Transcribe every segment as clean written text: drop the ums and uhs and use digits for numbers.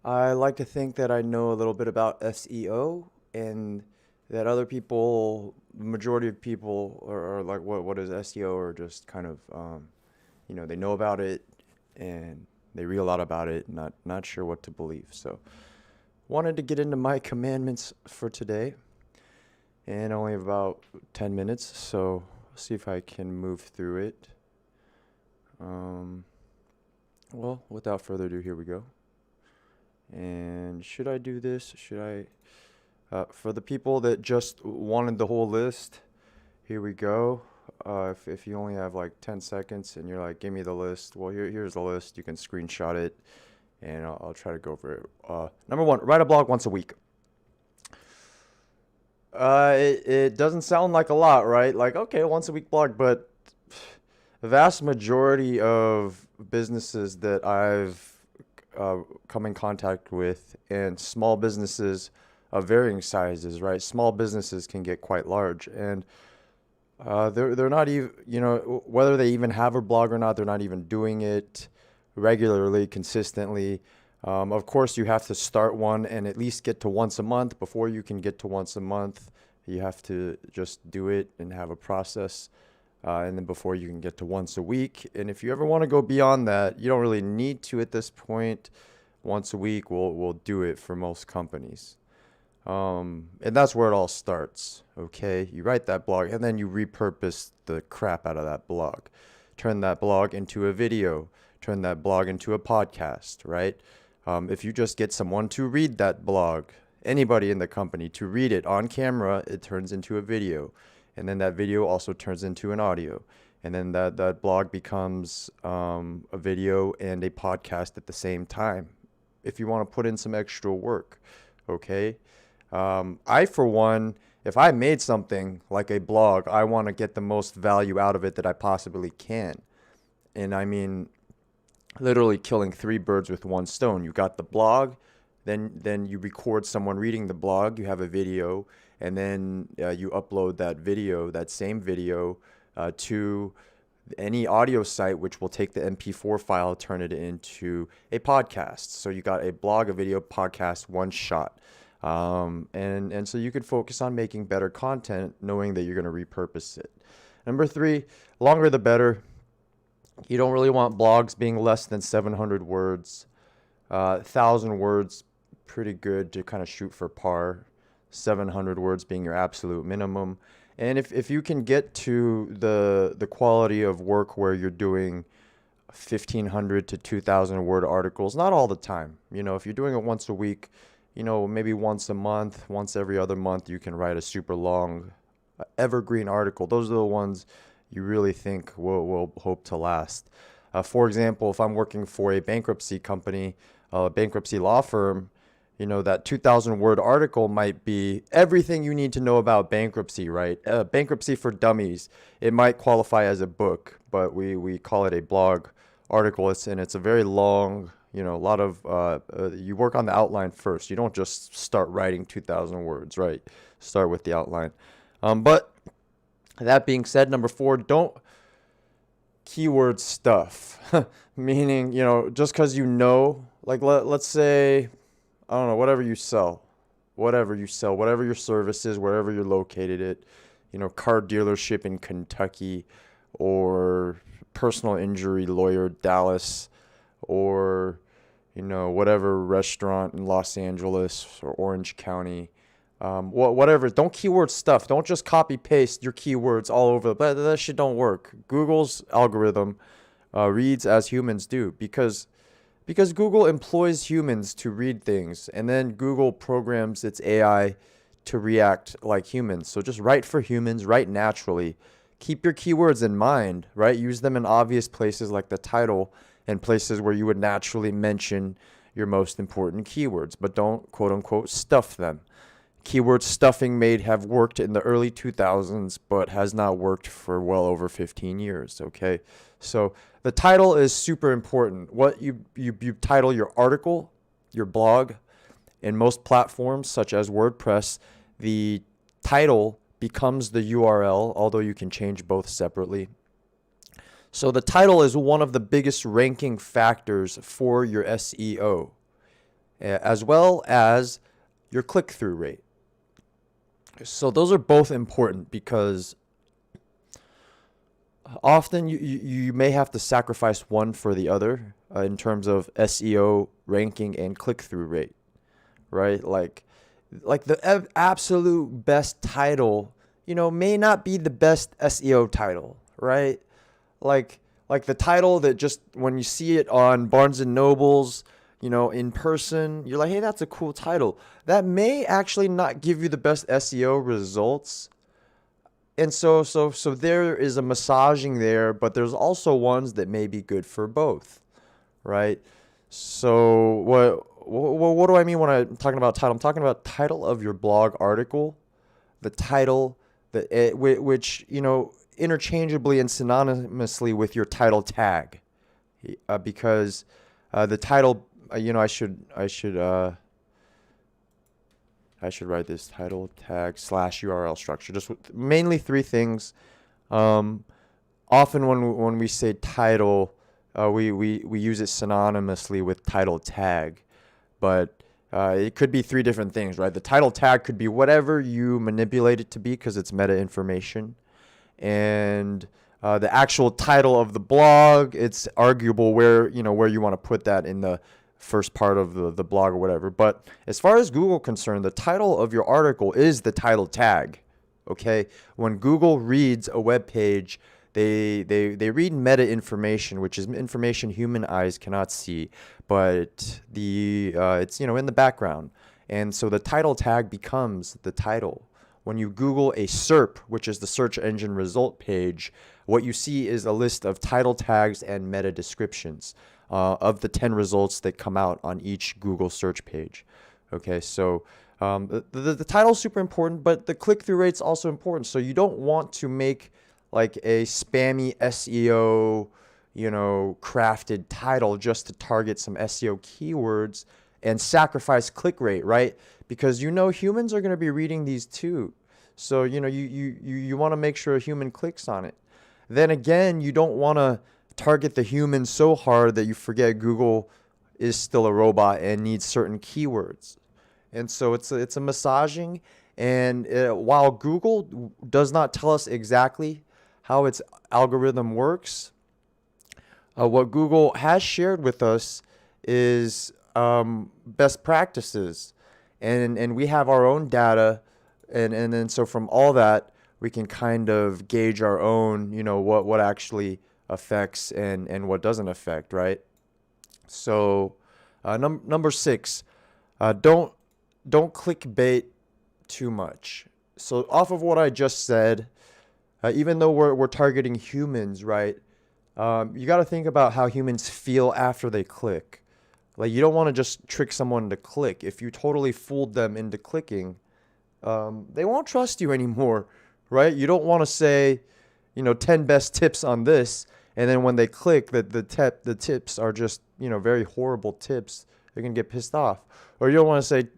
I like to think that I know a little bit about SEO and that other people, majority of people are like, what is SEO? Or just kind of, they know about it and they read a lot about it, not sure what to believe. So wanted to get into my commandments for today and I only have about 10 minutes. So see if I can move through it. Well, without further ado, here we go. And should I do this? For the people that just wanted the whole list, here we go. If you only have like 10 seconds and you're like, give me the list. Well, here's the list. You can screenshot it and I'll try to go over it. Number one, write a blog once a week. It doesn't sound like a lot, right? Like, okay, once a week blog, but the vast majority of businesses that I've come in contact with, and small businesses of varying sizes, right? Small businesses can get quite large, and they're not even, whether they even have a blog or not, they're not even doing it regularly, consistently. Of course, you have to start one and at least get to once a month. Before you can get to once a month, you have to just do it and have a process. And then before you can get to once a week. And if you ever want to go beyond that, you don't really need to at this point. Once a week will do it for most companies. And that's where it all starts, okay? You write that blog and then you repurpose the crap out of that blog. Turn that blog into a video. Turn that blog into a podcast, right? If you just get someone to read that blog, anybody in the company to read it on camera, it turns into a video. And then that video also turns into an audio. And then that blog becomes a video and a podcast at the same time, if you want to put in some extra work, okay? I, for one, if I made something like a blog, I want to get the most value out of it that I possibly can. And I mean, literally killing three birds with one stone. You got the blog, then you record someone reading the blog, you have a video, and then you upload that same video to any audio site, which will take the MP4 file, turn it into a podcast. So you got a blog, a video, podcast, one shot. And so you could focus on making better content, knowing that you're going to repurpose it. Number three, longer the better. You don't really want blogs being less than 700 words. 1,000 words, pretty good to kind of shoot for par. 700 words being your absolute minimum. And if you can get to the quality of work where you're doing 1,500 to 2,000 word articles, not all the time. If you're doing it once a week, maybe once a month, once every other month, you can write a super long evergreen article. Those are the ones you really think will hope to last. For example, if I'm working for a bankruptcy company, a bankruptcy law firm, that 2,000 word article might be everything you need to know about bankruptcy, right? Bankruptcy for Dummies. It might qualify as a book, but we call it a blog article. It's a very long, a lot of, you work on the outline first. You don't just start writing 2,000 words, right? Start with the outline. But that being said, number four, don't keyword stuff. Meaning, just because like let's say, I don't know, whatever your service is, wherever you're located at, car dealership in Kentucky, or personal injury lawyer, Dallas, or, whatever restaurant in Los Angeles or Orange County, whatever. Don't keyword stuff. Don't just copy paste your keywords all over. But that shit don't work. Google's algorithm reads as humans do, because Google employs humans to read things, and then Google programs its AI to react like humans. So just write for humans, write naturally. Keep your keywords in mind, right? Use them in obvious places like the title, and places where you would naturally mention your most important keywords, but don't quote unquote stuff them. Keyword stuffing may have worked in the early 2000s, but has not worked for well over 15 years, okay? So the title is super important. What you title your article, your blog, in most platforms such as WordPress, the title becomes the URL, although you can change both separately. So the title is one of the biggest ranking factors for your SEO. as well as your click-through rate. So those are both important because often you may have to sacrifice one for the other in terms of SEO ranking and click-through rate, right? Like the absolute best title, may not be the best SEO title, right? Like the title that just when you see it on Barnes and Nobles, in person, you're like, hey, that's a cool title. That may actually not give you the best SEO results. And so there is a massaging there, but there's also ones that may be good for both, right? So what do I mean when I'm talking about title? I'm talking about title of your blog article, the title which interchangeably and synonymously with your title tag, because the title, I should write this title tag / URL structure. Just mainly three things. Often when we say title, we use it synonymously with title tag, but it could be three different things, right? The title tag could be whatever you manipulate it to be because it's meta information, and the actual title of the blog, it's arguable where you want to put that in the first part of the blog or whatever. But as far as Google concerned, the title of your article is the title tag. Okay, when Google reads a web page, they read meta information, which is information human eyes cannot see, but it's in the background, and so the title tag becomes the title. When you Google a SERP, which is the search engine result page, what you see is a list of title tags and meta descriptions of the 10 results that come out on each Google search page. Okay, so the title is super important, but the click-through rate's also important. So you don't want to make like a spammy SEO, crafted title just to target some SEO keywords and sacrifice click rate, right? Because humans are going to be reading these too. So you want to make sure a human clicks on it. Then again, you don't want to target the human so hard that you forget Google is still a robot and needs certain keywords. And so it's a massaging. And while Google does not tell us exactly how its algorithm works, what Google has shared with us is best practices. And we have our own data. And then so from all that, we can kind of gauge our own, what actually affects and what doesn't affect, right? So number 6, don't clickbait too much. So off of what I just said, even though we're targeting humans, right? You got to think about how humans feel after they click. Like, you don't want to just trick someone to click. If you totally fooled them into clicking, they won't trust you anymore, right? You don't want to say, 10 best tips on this, and then when they click, the tips are just, very horrible tips. They're going to get pissed off. Or you don't want to say,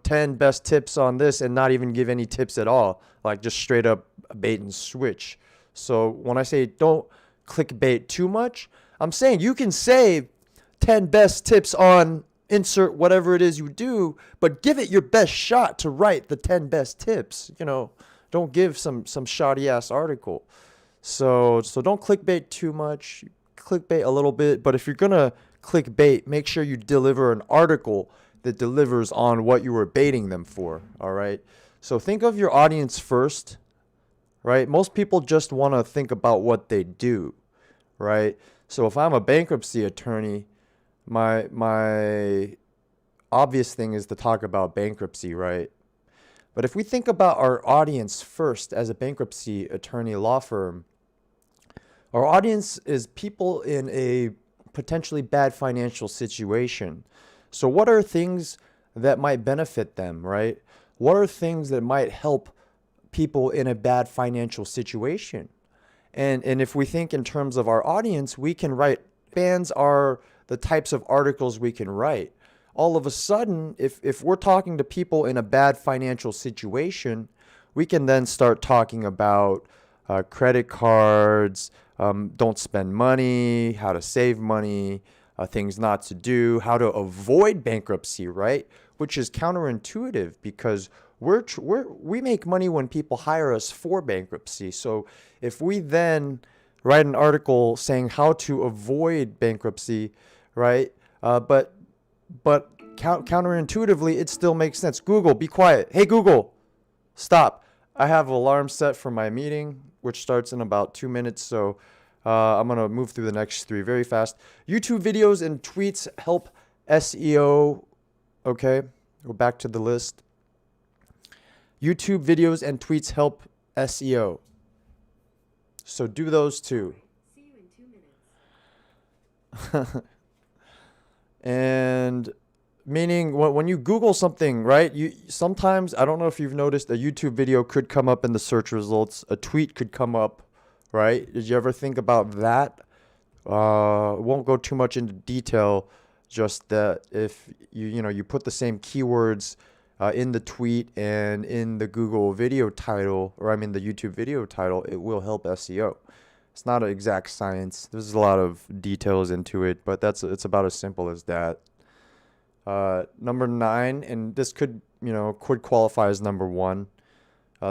10 best tips on this and not even give any tips at all, like just straight up bait and switch. So when I say don't clickbait too much, I'm saying you can say 10 best tips on insert whatever it is you do, but give it your best shot to write the 10 best tips. Don't give some shoddy ass article. So don't clickbait too much. Clickbait a little bit, but if you're gonna clickbait, make sure you deliver an article that delivers on what you were baiting them for. All right. So think of your audience first, right? Most people just want to think about what they do, right? So if I'm a bankruptcy attorney, my obvious thing is to talk about bankruptcy, right? But if we think about our audience first as a bankruptcy attorney law firm, our audience is people in a potentially bad financial situation. So what are things that might benefit them, right? What are things that might help people in a bad financial situation? And if we think in terms of our audience, we can write, bands are the types of articles we can write. All of a sudden, if we're talking to people in a bad financial situation, we can then start talking about credit cards, don't spend money, how to save money, things not to do, how to avoid bankruptcy, right? Which is counterintuitive because we make money when people hire us for bankruptcy. So if we then write an article saying how to avoid bankruptcy, right? But counterintuitively, it still makes sense. Google, be quiet. Hey, Google, stop. I have an alarm set for my meeting, which starts in about 2 minutes. So I'm going to move through the next three very fast. YouTube videos and tweets help SEO. Okay, go back to the list. YouTube videos and tweets help SEO. So do those too. See you in 2 minutes. And meaning when you Google something, right? You sometimes, I don't know if you've noticed, a YouTube video could come up in the search results. A tweet could come up, right? Did you ever think about that? Won't go too much into detail. Just that if you put the same keywords in the tweet and in the Google video title, or I mean the YouTube video title, it will help SEO. It's not an exact science. There's a lot of details into it, but it's about as simple as that. Number 9, and this could qualify as number 1.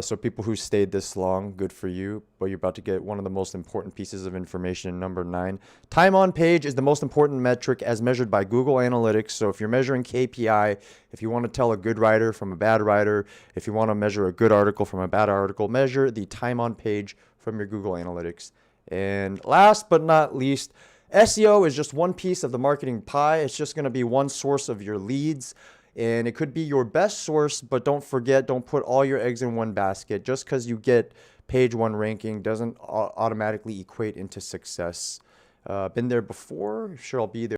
So people who stayed this long, good for you. But you're about to get one of the most important pieces of information. Number 9, time on page is the most important metric as measured by Google Analytics. So if you're measuring KPI, if you want to tell a good writer from a bad writer, if you want to measure a good article from a bad article, measure the time on page from your Google Analytics. And last but not least, SEO is just one piece of the marketing pie. It's just going to be one source of your leads. And it could be your best source, but don't forget, don't put all your eggs in one basket. Just because you get page 1 ranking doesn't automatically equate into success. Been there before, sure I'll be there.